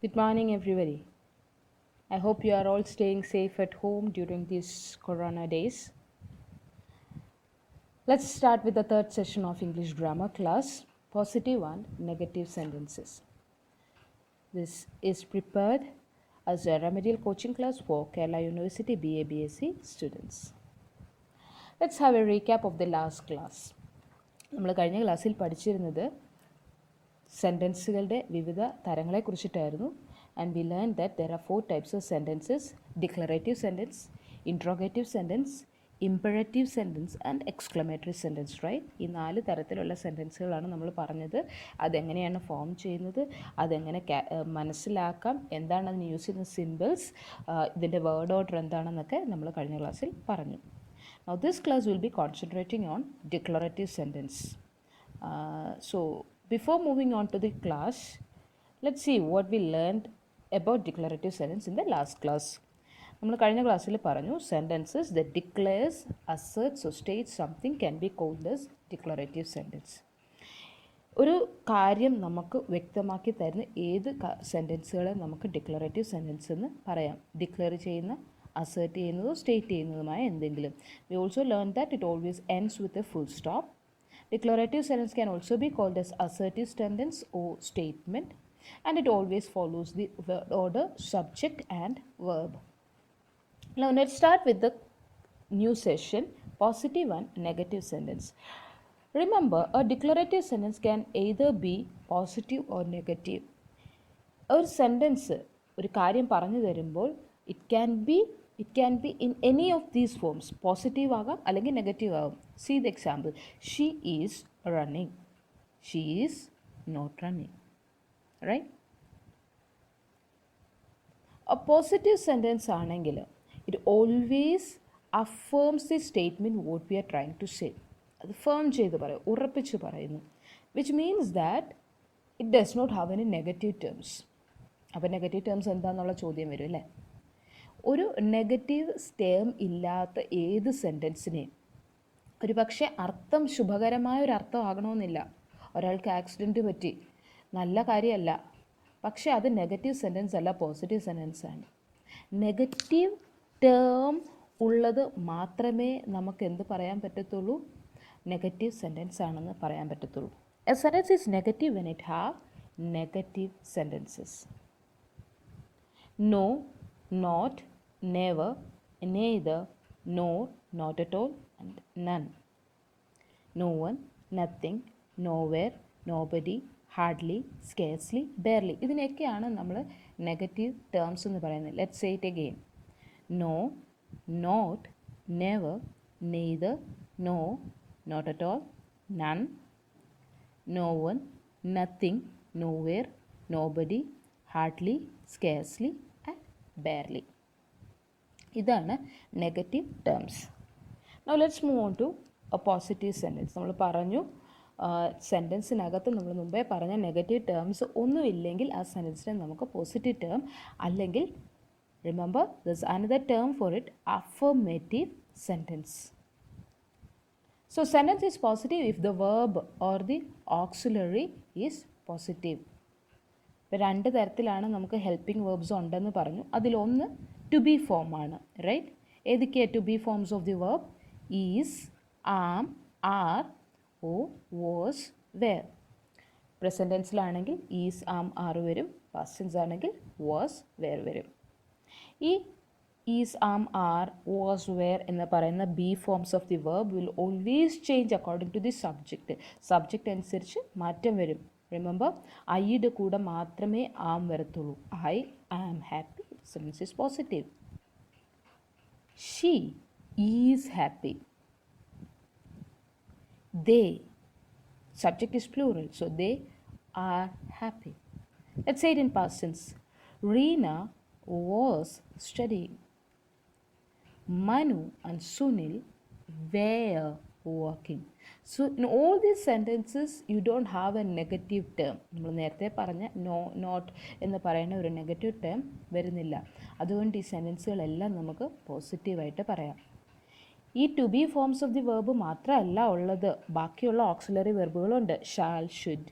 Good morning, everybody. I hope you are all staying safe at home during these corona days. Let's start with the third session of English grammar class, positive and negative sentences. This is prepared as a remedial coaching class for Kerala University BA BSc students. Let's have a recap of the last class. നമ്മൾ കഴിഞ്ഞ ക്ലാസ്സിൽ പഠിച്ചിരുന്നത് സെൻറ്റൻസുകളുടെ വിവിധ തരങ്ങളെക്കുറിച്ചിട്ടായിരുന്നു. And we learned that there are 4 types of sentences: declarative sentence, interrogative sentence, imperative sentence and exclamatory sentence, right? ഈ 4 തരത്തിലുള്ള സെൻറ്റൻസുകളാണ് നമ്മൾ പറഞ്ഞത്. അതെങ്ങനെയാണ് ഫോം ചെയ്യുന്നത്, അതെങ്ങനെ മനസ്സിലാക്കാം, എന്താണ് അതിന് യൂസ് ചെയ്യുന്ന സിമ്പിൾസ്, ഇതിൻ്റെ വേർഡ് ഓർഡർ എന്താണെന്നൊക്കെ നമ്മൾ കഴിഞ്ഞ ക്ലാസ്സിൽ പറഞ്ഞു. Now this class will be concentrating on declarative sentence. So before moving on to the class, let's see what we learned about declarative sentence in the last class. നമ്മൾ കഴിഞ്ഞ ക്ലാസ്സിൽ പറഞ്ഞു sentences that declares, asserts or states something can be called as declarative sentence. ഒരു കാര്യം നമുക്ക് വ്യക്തമാക്കി തരുന്ന ഏത് സെൻറ്റൻസുകളെ നമുക്ക് ഡിക്ലറേറ്റീവ് സെൻറ്റൻസ് എന്ന് പറയാം. ഡിക്ലെയർ ചെയ്യുന്ന, അസേർട്ട് ചെയ്യുന്നതോ സ്റ്റേറ്റ് ചെയ്യുന്നതുമായ എന്തെങ്കിലും. We also learned that it always ends with a full stop. Declarative sentence can also be called as assertive sentence or statement, and it always follows the word order subject and verb. Now let's start with the new session, positive and negative sentence. Remember, a declarative sentence can either be positive or negative. ഒരു sentence ഒരു കാര്യം പറഞ്ഞു തരുമ്പോൾ it can be in any of these forms. Positive ആകാം അല്ലെങ്കിൽ negative ആകും. See the example. She is running. She is not running. Right? A positive sentence ആണെങ്കിൽ it always affirms the statement what we are trying to say. അത് firm ചെയ്ത് പറയും, ഉറപ്പിച്ച് പറയുന്നു. Which means that it does not have any negative terms. അപ്പോൾ negative terms എന്താണെന്നുള്ള ചോദ്യം വരും അല്ലേ? ഒരു നെഗറ്റീവ് ടേം ഇല്ലാത്ത ഏത് സെൻറ്റൻസിനെയും ഒരു പക്ഷേ അർത്ഥം ശുഭകരമായ ഒരു അർത്ഥം ആകണമെന്നില്ല. ഒരാൾക്ക് ആക്സിഡൻറ്റ് പറ്റി, നല്ല കാര്യമല്ല, പക്ഷേ അത് നെഗറ്റീവ് സെൻറ്റൻസ് അല്ല, പോസിറ്റീവ് സെൻറ്റൻസ് ആണ്. നെഗറ്റീവ് ടേം ഉള്ളത് മാത്രമേ നമുക്ക് എന്ത് പറയാൻ പറ്റത്തുള്ളൂ? നെഗറ്റീവ് സെൻറ്റൻസ് ആണെന്ന് പറയാൻ പറ്റത്തുള്ളൂ. A sentence is negative when it have negative sentences. No, not, never, neither, nor, not at all and none. No one, nothing, nowhere, nobody, hardly, scarcely, barely. ഇതിനൊക്കെയാണ് നമ്മൾ നെഗറ്റീവ് ടേംസ് എന്ന് പറയുന്നത്. Let's say it again. No, not, never, neither, no, not at all, none, no one, nothing, nowhere, nobody, hardly, scarcely and barely. ഇതാണ് negative terms. Now let's move on to a positive sentence. നമ്മൾ പറഞ്ഞു സെൻറ്റൻസിനകത്ത് നമ്മൾ മുമ്പേ പറഞ്ഞ negative terms ഒന്നുമില്ലെങ്കിൽ ആ സെൻറ്റൻസിനെ നമുക്ക് പോസിറ്റീവ് ടേം, അല്ലെങ്കിൽ remember this another term for it, affirmative sentence. So sentence is positive if the verb or the auxiliary is positive. ഇപ്പോൾ 2 തരത്തിലാണ് നമുക്ക് ഹെൽപ്പിംഗ് വേർബ്സ് ഉണ്ടെന്ന് പറഞ്ഞു. അതിലൊന്ന് ടു ബി ഫോമാണ്, റൈറ്റ്? ഏതൊക്കെയാണ് to be forms of the verb? Is, am, are, oh, was, were. Present ടെൻസിലാണെങ്കിൽ is, am, are വരും. പാസ്റ്റ് ടെൻസ് ആണെങ്കിൽ വാസ്, വെയർ വരും. ഈ is, am, are, was, wear എന്ന് പറയുന്ന be forms of the verb will always change according to the subject. Subject അനുസരിച്ച് മാറ്റം വരും. റിമെമ്പർ, ഐയുടെ കൂടെ മാത്രമേ ആം വരത്തുള്ളൂ. I am happy, sentence is positive. She is happy. They, subject is plural, so they are happy. Let's say it in past tense. Reena was studying. Manu and Sunil were working. So in all these sentences you don't have a negative term. നമ്മൾ നേരത്തെ പറഞ്ഞ no, not എന്ന് പറയുന്ന ഒരു negative term വരുന്നില്ല. അതുകൊണ്ട് ഈ സെൻറ്റൻസുകളെല്ലാം നമുക്ക് പോസിറ്റീവായിട്ട് പറയാം. ഈ to be forms of the verb മാത്രമല്ല ഉള്ളത്, ബാക്കിയുള്ള ഓക്സിലറി വെർബുകളുണ്ട്. Shall, should,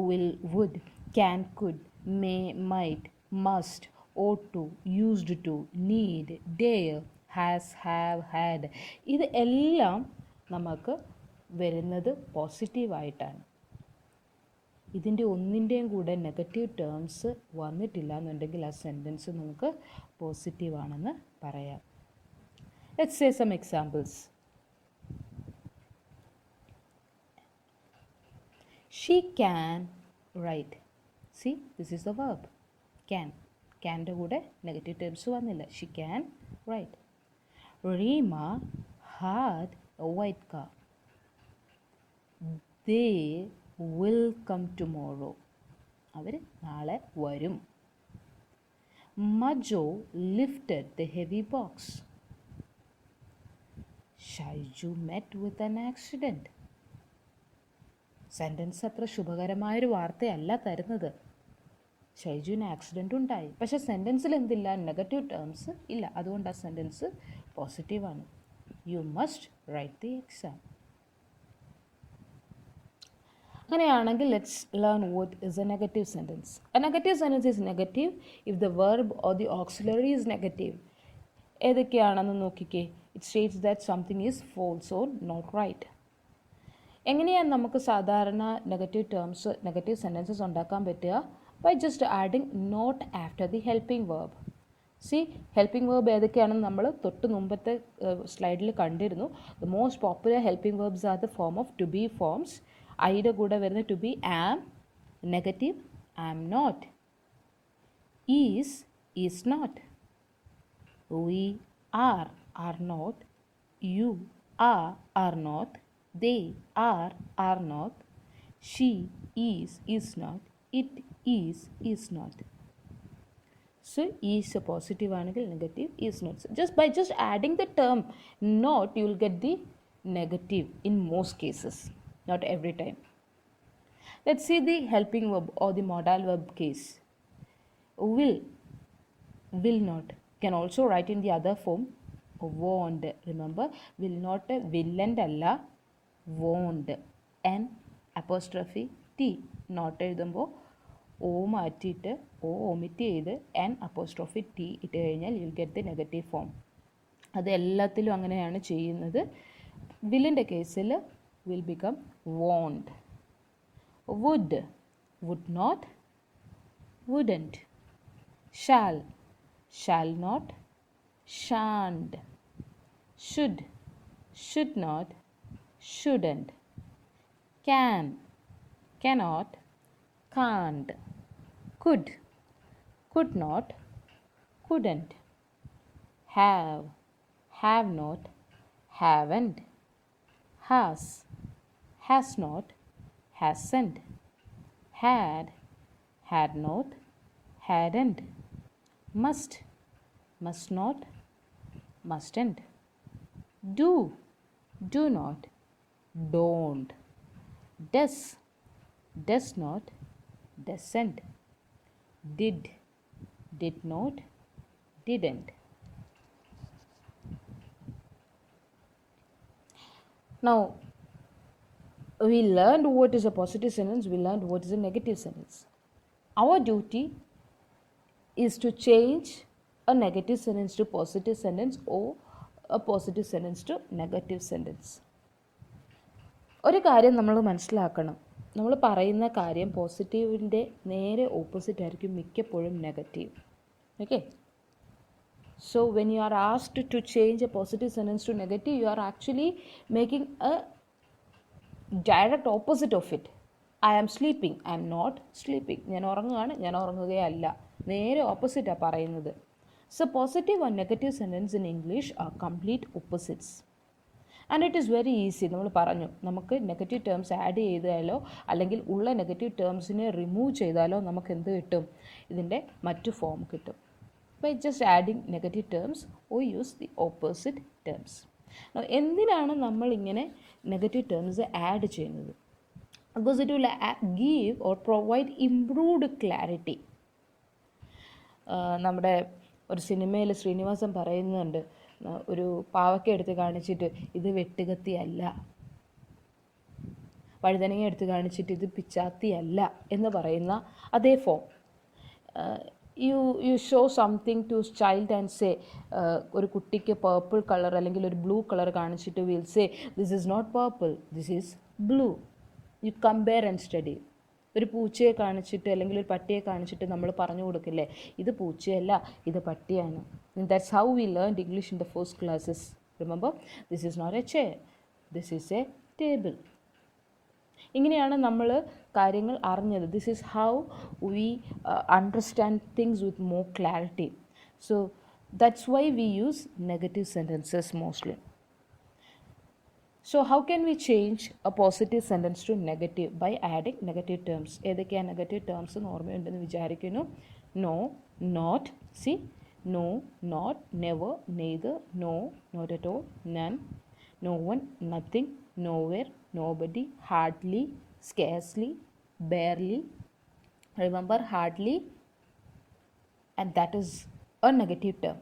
will, would, can, could, may, might, must, ought to, used to, need, dare, has, have, had. ഇത് എല്ലാം നമുക്ക് വരുന്നത് പോസിറ്റീവായിട്ടാണ്. ഇതിൻ്റെ ഒന്നിൻ്റെയും കൂടെ നെഗറ്റീവ് ടേംസ് വന്നിട്ടില്ല എന്നുണ്ടെങ്കിൽ ആ സെൻറ്റൻസ് നമുക്ക് പോസിറ്റീവാണെന്ന് പറയാം. Let's say some examples. She can write. See, this is the verb. Can. Can'ന്റെ കൂടെ നെഗറ്റീവ് ടേംസ് വന്നില്ല. She can write. Rima had a white car. They will come tomorrow. അവർ നാളെ വരും. Majo lifted the heavy box. Shaiju met with an accident. Sentence അത്ര ശുഭകരമായൊരു വാർത്തയല്ല തരുന്നത്. ഷൈജുവിന് accident ഉണ്ടായി, പക്ഷേ സെൻറ്റൻസിൽ എന്തില്ല, നെഗറ്റീവ് ടേംസ് ഇല്ല. അതുകൊണ്ട് ആ സെൻറ്റൻസ് പോസിറ്റീവാണ്. You must write the exam. അങ്ങനെയാണെങ്കിൽ let's learn what is a negative sentence. A negative sentence is negative if the verb or the auxiliary is negative. ഏതൊക്കെയാണെന്ന് നോക്കിക്കേ. It states that something is false or not right. എങ്ങനെയാണ് നമുക്ക് സാധാരണ negative sentences ഉണ്ടാക്കാൻ പറ്റുക? By just adding not after the helping verb. See, helping verb ഏതൊക്കെയാണെന്ന് നമ്മൾ തൊട്ട് മുമ്പത്തെ സ്ലൈഡിൽ കണ്ടിരുന്നു. The most popular helping verbs R the form of to be forms. ഐയുടെ കൂടെ വരുന്ന to be am, negative am not, is not, we are not, you are not, they are not, she is not, it is not. So is a positive angle, negative is not. So by just adding the term not, you will get the negative in most cases, not every time. Let's see the helping verb or the modal verb case. Will not can also write in the other form, won't. Remember, will not will alla, won't. N apostrophe T. Not എഴുതുമ്പോൾ O മാറ്റിയിട്ട് O omit ചെയ്ത് N apostrophe T ഇട്ട് കഴിഞ്ഞാൽ you get the negative form. അത് എല്ലാത്തിലും അങ്ങനെയാണ് ചെയ്യുന്നത്. വില്ലിൻ്റെ കേസിൽ will become won't. Would not, wouldn't. Shall not, shan't. Should not, shouldn't. Cannot, can't. Could not, couldn't. Have not, haven't. Has not, hasn't. Had not, hadn't. Must not, mustn't. Do not, don't. Does not, doesn't. Did not, didn't. Now we learned what is a positive sentence, we learned what is a negative sentence. Our duty is to change a negative sentence to positive sentence or a positive sentence to negative sentence. ഒരു കാര്യം നമ്മൾ മനസ്സിലാക്കണം, നമ്മൾ പറയുന്ന കാര്യം പോസിറ്റീവിൻ്റെ നേരെ opposite ആയിരിക്കും മിക്കപ്പോഴും negative. Okay, so when you are asked to change a positive sentence to negative, you are actually making a direct opposite of it. I am sleeping, I am not sleeping. ഞാൻ ഉറങ്ങുകയാണ്, ഞാൻ ഉറങ്ങുകയല്ല. നേരെ ഓപ്പോസിറ്റാണ് പറയുന്നത്. So positive and negative sentence in English are complete opposites. And it is very easy. നമ്മൾ പറഞ്ഞു, നമുക്ക് നെഗറ്റീവ് ടേംസ് ആഡ് ചെയ്താലോ അല്ലെങ്കിൽ ഉള്ള നെഗറ്റീവ് ടേംസിനെ റിമൂവ് ചെയ്താലോ നമുക്ക് എന്ത് കിട്ടും? ഇതിൻ്റെ മറ്റു ഫോം കിട്ടും. By just adding negative terms or use the opposite terms. എന്തിനാണ് നമ്മളിങ്ങനെ നെഗറ്റീവ് ടേംസ് ആഡ് ചെയ്യുന്നത്? Because it will give or provide improved clarity. നമ്മുടെ ഒരു സിനിമയിൽ ശ്രീനിവാസൻ പറയുന്നുണ്ട്, ഒരു പാവയ്ക്ക എടുത്ത് കാണിച്ചിട്ട് ഇത് വെട്ടുകത്തിയല്ല, വഴുതനങ്ങ എടുത്ത് കാണിച്ചിട്ട് ഇത് പിച്ചാത്തിയല്ല എന്ന് പറയുന്ന അതേ form. you show something to child and say ഒരു കുട്ടിക്ക് പർപ്പിൾ കളർ അല്ലെങ്കിൽ ഒരു ബ്ലൂ കളർ കാണിച്ചിട്ട് will say this is not purple, this is blue. You compare and study. ഒരു പൂച്ചയെ കാണിച്ചിട്ട് അല്ലെങ്കിൽ ഒരു പട്ടിയെ കാണിച്ചിട്ട് നമ്മൾ പറഞ്ഞു കൊടുക്കില്ലേ, ഇത് പൂച്ചയല്ല, ഇത് പട്ടിയാണ്. That's how we learn English in the first classes. Remember, this is not a chair, this is a table. ഇങ്ങനെയാണ് നമ്മൾ കാര്യങ്ങൾ അറിഞ്ഞത്. This is how we understand things with more clarity. So that's why we use negative sentences mostly. So how can we change a positive sentence to negative? By adding negative terms. ഏതൊക്കെയാണ് negative terms എന്ന് ഓർമ്മയുണ്ടെന്ന് വിചാരിക്കുന്നു. No, not, see, no, not, never, neither, no, not at all, none, no one, nothing, nowhere, nobody, hardly, scarcely, barely. Remember, hardly, and that is a negative term.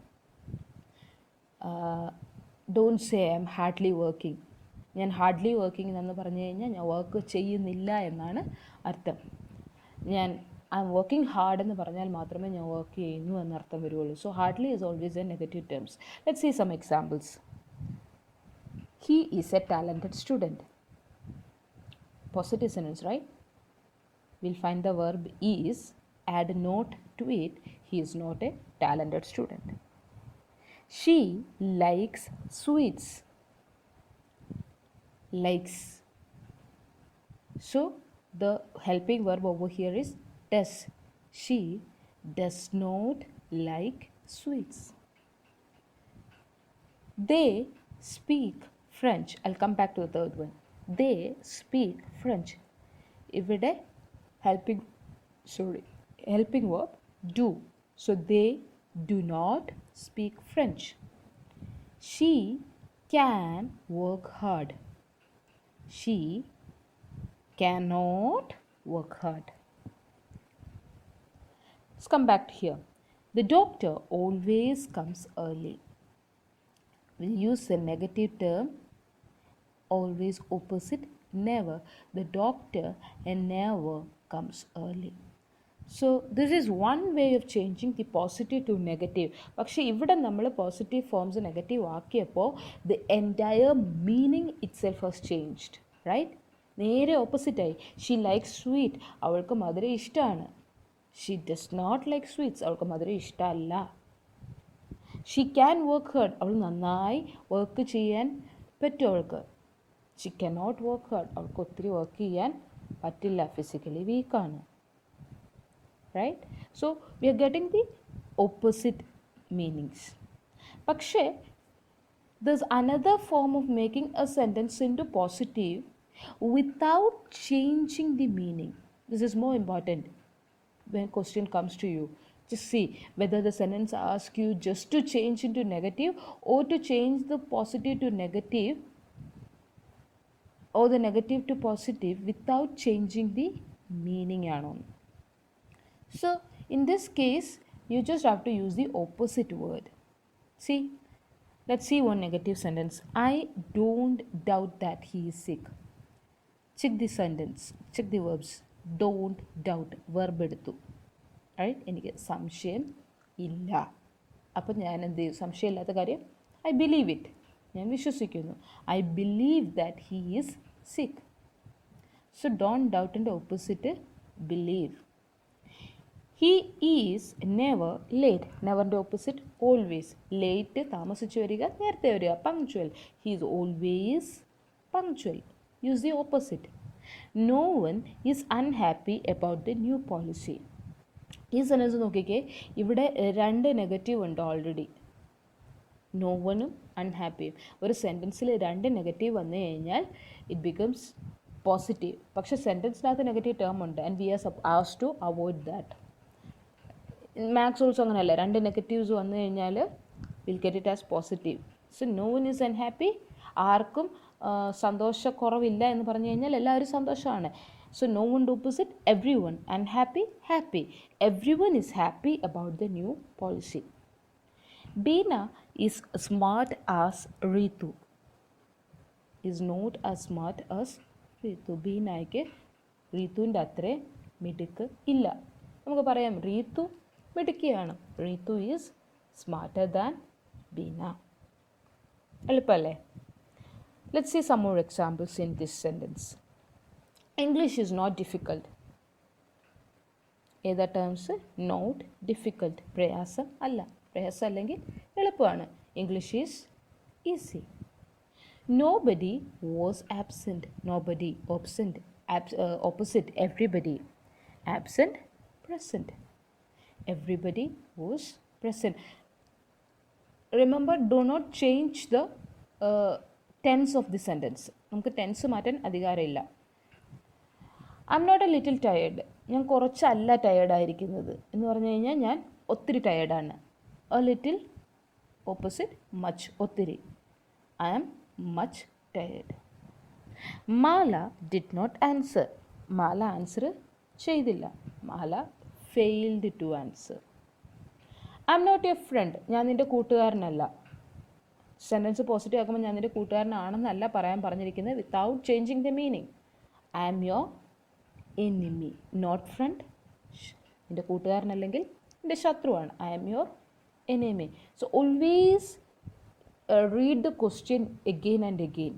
Don't say I'm hardly working. ഞാൻ hardly working എന്ന് പറഞ്ഞു കഴിഞ്ഞാൽ ഞാൻ work ചെയ്യുന്നില്ല എന്നാണ് അർത്ഥം. ഞാൻ I am working hard എന്ന് പറഞ്ഞാൽ മാത്രമേ ഞാൻ വർക്ക് ചെയ്യുന്നു എന്നർത്ഥം വരുള്ളൂ. So hardly is always a negative terms. Let's see some examples. He is a talented student. Positive sentence, right? We'll find the verb is, add a note to it. He is not a talented student. She likes sweets. Likes. So the helping verb over here is does. She does not like sweets. They speak French. I'll come back to the third one. They speak French. ഇവിടെ helping verb do. So they do not speak French. She can work hard. She cannot work hard. Let's come back to here. The doctor always comes early. We'll use a negative term, always opposite, never. The doctor and never comes early. So this is one way of changing the positive to negative. പക്ഷേ ഇവിടെ നമ്മൾ positive forms negative ആക്കിയപ്പോൾ the entire meaning itself has changed, right? നേരെ ഓപ്പോസിറ്റായി. She like sweet, അവൾക്ക് മധുരം ഇഷ്ടമാണ്. She does not like sweets, അവൾക്ക് മധുരം ഇഷ്ടമല്ല. ഷീ ക്യാൻ വർക്ക് ഹാർഡ്, അവൾ നന്നായി വർക്ക് ചെയ്യാൻ പറ്റും അവൾക്ക്. ഷീ കനോട്ട് വർക്ക് ഹാർഡ്, അവൾക്ക് ഒത്തിരി വർക്ക് ചെയ്യാൻ പറ്റില്ല, ഫിസിക്കലി വീക്കാണ്. Right? So we are getting the opposite meanings. പക്ഷേ there's another form of making a sentence into positive without changing the meaning. This is more important when question comes to you. Just see whether the sentence asks you just to change into negative or to change the positive to negative or the negative to positive without changing the meaning. So in this case you just have to use the opposite word. See, let's see one negative sentence. I don't doubt that he is sick. Check the sentence, check the verbs. Don't doubt, verb എടുത്തു. Right? എനിക്ക് സംശയം ഇല്ല. അപ്പം ഞാൻ എന്ത് ചെയ്യും? സംശയമില്ലാത്ത കാര്യം ഐ ബിലീവ് ഇറ്റ്, ഞാൻ വിശ്വസിക്കുന്നു. I believe that he is sick. So don't ഡൗട്ടിൻ്റെ opposite believe. He is never late. നെവറിൻ്റെ ഓപ്പോസിറ്റ് ഓൾവേസ്. ലേറ്റ് താമസിച്ച് വരിക, നേരത്തെ വരിക, punctual. He is always punctual. Use the opposite. No one is unhappy about the new policy. ഈ sentence നോക്കിക്കേ, ഇവിടെ രണ്ട് നെഗറ്റീവ് ഉണ്ട് ഓൾറെഡി. നോ വണും അൺഹാപ്പിയും. ഒരു സെൻറ്റൻസിൽ രണ്ട് നെഗറ്റീവ് വന്നു കഴിഞ്ഞാൽ ഇറ്റ് ബിക്കംസ് പോസിറ്റീവ്. പക്ഷേ സെൻറ്റൻസിനകത്ത് നെഗറ്റീവ് ടേം ഉണ്ട് and we are asked to avoid that. Maths also അങ്ങനെയല്ല, രണ്ട് നെഗറ്റീവ്സ് വന്നു കഴിഞ്ഞാൽ will get it as positive. So no one is unhappy. ആർക്കും സന്തോഷക്കുറവില്ല എന്ന് പറഞ്ഞു കഴിഞ്ഞാൽ എല്ലാവരും സന്തോഷമാണ്. So no one opposite, everyone. Unhappy, happy. Everyone is happy about the new policy. Beena is smart as Ritu. Is not as smart as Ritu. ബീനയ്ക്ക് റീത്തുവിൻ്റെ അത്രേ മിടുക്ക് ഇല്ല. നമുക്ക് പറയാം Ritu മിടുക്കിയാണ്. Ritu is smarter than Beena. എളുപ്പമല്ലേ? Let's see some more examples in this sentence. English is not difficult. ഏതാ terms? Not difficult. പ്രയാസം അല്ല. പ്രയാസം അല്ലെങ്കിൽ എളുപ്പമാണ്. English is easy. Nobody was absent. Nobody absent. Opposite everybody. Absent present. Everybody was present. Remember, do not change the tense of the sentence. നമുക്ക് tense മാറ്റാൻ അധികാരമില്ല. I'm not a little tired. ഞാൻ കുറച്ചല്ല ടയേർഡായിരിക്കുന്നത് എന്ന് പറഞ്ഞു കഴിഞ്ഞാൽ ഞാൻ ഒത്തിരി ടയേർഡാണ്. എ ലിറ്റിൽ ഓപ്പോസിറ്റ് മച്ച്, ഒത്തിരി. I am much tired. Mala did not answer. Mala answer ചെയ്തില്ല. Mala failed to answer. I'm not your friend. ഞാൻ നിൻ്റെ കൂട്ടുകാരനല്ല. സെൻറ്റൻസ് പോസിറ്റീവ് ആക്കുമ്പോൾ ഞാൻ നിൻ്റെ കൂട്ടുകാരനാണെന്നല്ല പറയാൻ പറഞ്ഞിരിക്കുന്നത്, without changing the meaning. I am your enemy. Not friend, എൻ്റെ കൂട്ടുകാരനല്ലെങ്കിൽ എൻ്റെ ശത്രുവാണ്. I am your enemy. So always read the question again and again.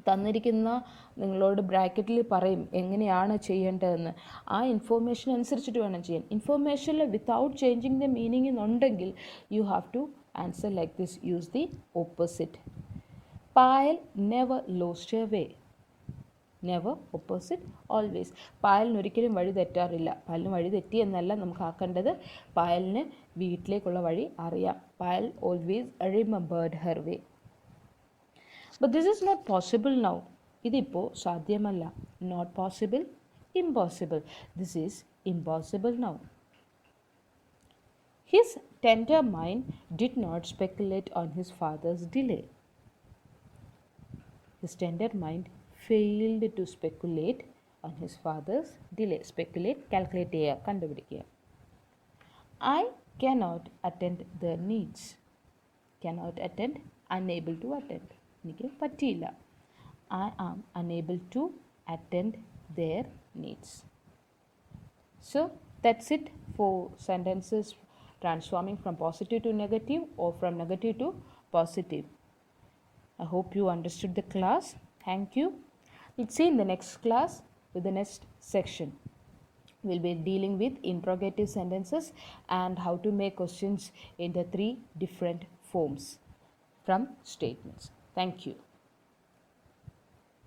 തന്നിരിക്കുന്ന നിങ്ങളോട് ബ്രാക്കറ്റിൽ പറയും എങ്ങനെയാണ് ചെയ്യേണ്ടതെന്ന്. ആ ഇൻഫോർമേഷൻ അനുസരിച്ചിട്ട് വേണം ചെയ്യാൻ. ഇൻഫോർമേഷനിൽ വിത്തൗട്ട് ചേഞ്ചിങ് ദ മീനിങ് എന്നുണ്ടെങ്കിൽ you have to answer like this. Use the opposite. Payal never lost a way. Never opposite always. പായലിന് ഒരിക്കലും വഴി തെറ്റാറില്ല. പായലിന് വഴി തെറ്റി എന്നല്ല നമുക്ക് ആക്കേണ്ടത്. പായലിന് വീട്ടിലേക്കുള്ള വഴി അറിയാം. Payal always remembered her way. But this is not possible now. ഇതിപ്പോൾ സാധ്യമല്ല. Not possible, impossible. This is impossible now. His tender mind did not speculate on his father's delay. His tender mind failed to speculate on his father's delay. Speculate, calculate ചെയ്യുക, കണ്ടുപിടിക്കുക. I cannot attend their needs. Cannot attend, unable to attend. എനിക്ക് പറ്റിയില്ല. I am unable to attend their needs. So that's it for sentences transforming from positive to negative or from negative to positive. I hope you understood the class. Thank you. We'll see in the next class with the next section. We'll be dealing with interrogative sentences and how to make questions in the 3 different forms from statements. Thank you.